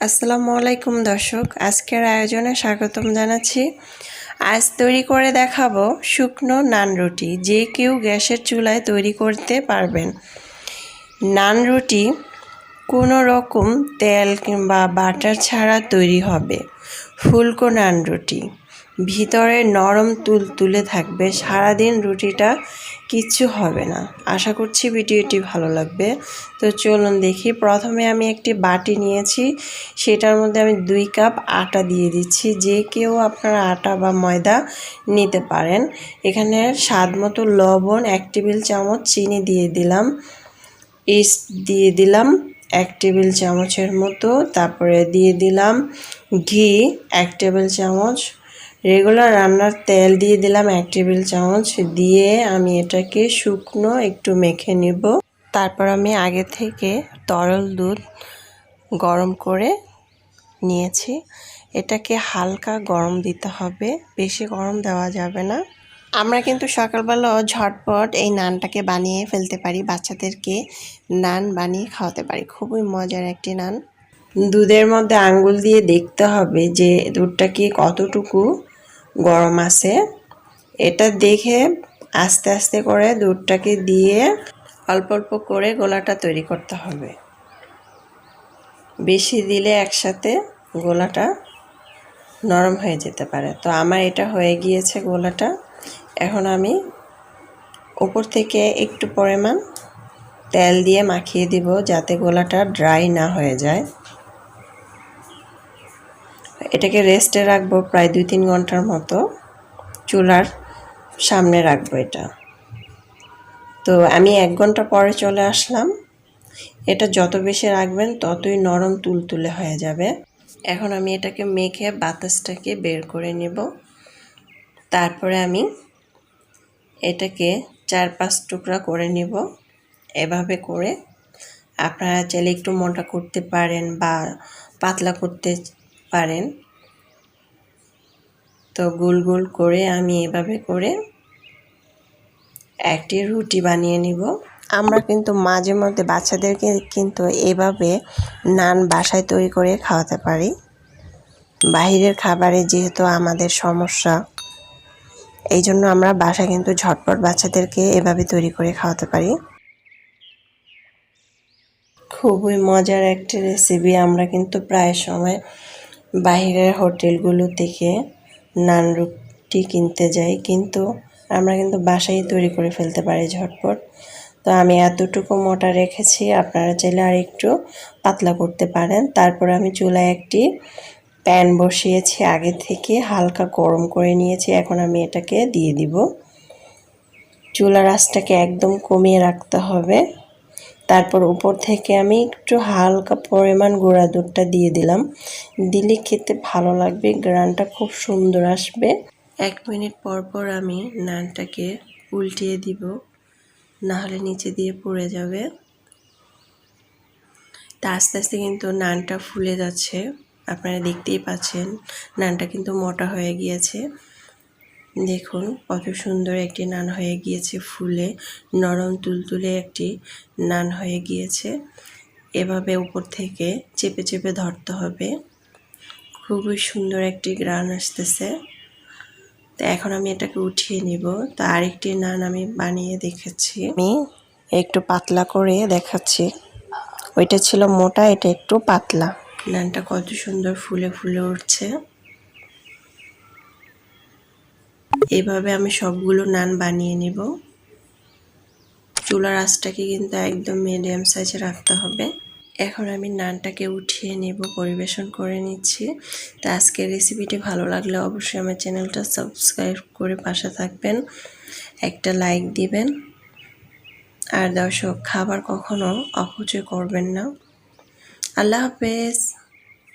আসসালামু আলাইকুম দর্শক, আজকের আয়োজনে স্বাগতম জানাচ্ছি। আজ তৈরি করে দেখাবো শুকনো নান রুটি, যে কেউ গ্যাসের চুলায় তৈরি করতে পারবেন। নান রুটি কোনো রকম তেল কিংবা বাটার ছাড়া তৈরি হবে। ফুলকো নান রুটি, ভিতরে নরম তুলতুলে থাকবে, সারাদিন রুটিটা কিচ্ছু হবে না। আশা করছি ভিডিওটি ভালো লাগবে। তো চলুন দেখি। প্রথমে আমি একটি বাটি নিয়েছি, সেটার মধ্যে আমি 2 কাপ আটা দিয়ে দিচ্ছি। যে কেউ আপনারা আটা বা ময়দা নিতে পারেন। এখানে স্বাদ মতো লবণ, 1 টেবিল চামচ চিনি দিয়ে দিলাম, ইস্ট দিয়ে দিলাম 1 টেবিল চামচের মতো, তারপরে দিয়ে দিলাম ঘি 1 টেবিল চামচ, রেগুলার রান্নার তেল দিয়ে দিলাম 1 টেবিল চামচ। দিয়ে আমি এটাকে শুকনো একটু মেখে নেব। তারপর আমি আগে থেকে তরল দুধ গরম করে নিয়েছি। এটাকে হালকা গরম দিতে হবে, বেশি গরম দেওয়া যাবে না। আমরা কিন্তু সকালবেলা ঝটপট এই নানটাকে বানিয়ে ফেলতে পারি, বাচ্চাদেরকে নান বানিয়ে খাওয়াতে পারি। খুবই মজার একটি নান। দুধের মধ্যে আঙ্গুল দিয়ে দেখতে হবে যে দুধটা কি কতটুকু গরম আছে। এটা দেখে আস্তে আস্তে করে দুধটাকে দিয়ে অল্প অল্প করে গোলাটা তৈরি করতে হবে। বেশি দিলে একসাথে গোলাটা নরম হয়ে যেতে পারে। তো আমার এটা হয়ে গিয়েছে গোলাটা। এখন আমি উপর থেকে একটু পরিমাণ তেল দিয়ে মাখিয়ে দিব, যাতে গোলাটা ড্রাই না হয়ে যায়। এটাকে রেস্টে রাখবো প্রায় 2-3 ঘন্টার মতো। চুলার সামনে রাখবো এটা। তো আমি 1 ঘন্টা পরে চলে আসলাম। এটা যত বেশি রাখবেন ততই নরম তুলতুলে হয়ে যাবে। এখন আমি এটাকে মেখে বাতাসটাকে বের করে নেব। তারপরে আমি এটাকে 4-5 টুকরা করে নেব। এভাবে করে আপনারা চাইলে একটু মোটা করতে পারেন বা পাতলা করতে পারেন। তো গোল গোল করে আমি এভাবে করে একটি রুটি বানিয়ে নিব। আমরা কিন্তু মাঝে মধ্যে বাচ্চাদেরকে কিন্তু এভাবে নান বাসায় তৈরি করে খাওয়াতে পারি। বাইরের খাবারে যেহেতু আমাদের সমস্যা, এই জন্য আমরা বাসায় কিন্তু ঝটপট বাচ্চাদেরকে এভাবে তৈরি করে খাওয়াতে পারি। খুবই মজার একটি রেসিপি। আমরা কিন্তু প্রায় সময় বাইরের হোটেলগুলো থেকে নান রুটি কিনতে যাই, কিন্তু আমরা কিন্তু বাসায় তৈরি করে ফেলতে পারি ঝটপট। তো আমি এতটুকু মোটা রেখেছি, আপনারা চাইলে আর একটু পাতলা করতে পারেন। তারপর আমি চুলায় একটি প্যান বসিয়েছি, আগে থেকে হালকা গরম করে নিয়েছি। এখন আমি এটাকে দিয়ে দিব। চুলার আঁচটাকে একদম কমিয়ে রাখতে হবে। তারপর উপর থেকে আমি একটু হালকা পরিমাণ গুঁড়া দুধটা দিয়ে দিলাম। দিলে খেতে ভালো লাগবে, গ্রানটা খুব সুন্দর আসবে। 1 মিনিট পর পর আমি নানটাকে উল্টিয়ে দিব, না হলে নিচে দিয়ে পড়ে যাবে। তা আস্তে আস্তে কিন্তু নানটা ফুলে যাচ্ছে, আপনারা দেখতেই পাচ্ছেন। নানটা কিন্তু মোটা হয়ে গিয়েছে। দেখুন কত সুন্দর একটি নান হয়ে গিয়েছে, ফুলে নরম তুলতুলে একটি নান হয়ে গিয়েছে। এভাবে উপর থেকে চেপে চেপে ধরতে হবে। খুবই সুন্দর একটি গ্রান আসতেছে। তো এখন আমি এটাকে উঠিয়ে নিব। তো আরেকটি নান আমি বানিয়ে দেখেছি, আমি একটু পাতলা করে দেখাচ্ছি। ওইটা ছিল মোটা, এটা একটু পাতলা। নানটা কত সুন্দর ফুলে ফুলে উঠছে। এভাবে আমি সবগুলো নান বানিয়ে নিব। চুলার আঁচটাকে কিন্তু একদম মিডিয়াম সাইজে রাখতে হবে। এখন আমি নানটাকে উঠিয়ে নেব, পরিবেশন করে নিচ্ছি। তো আজকের রেসিপিটি ভালো লাগলে অবশ্যই আমার চ্যানেলটা সাবস্ক্রাইব করে পাশে থাকবেন, একটা লাইক দিবেন। আর দর্শক, খাবার কখনো অপচয় করবেন না। আল্লাহ হাফেজ।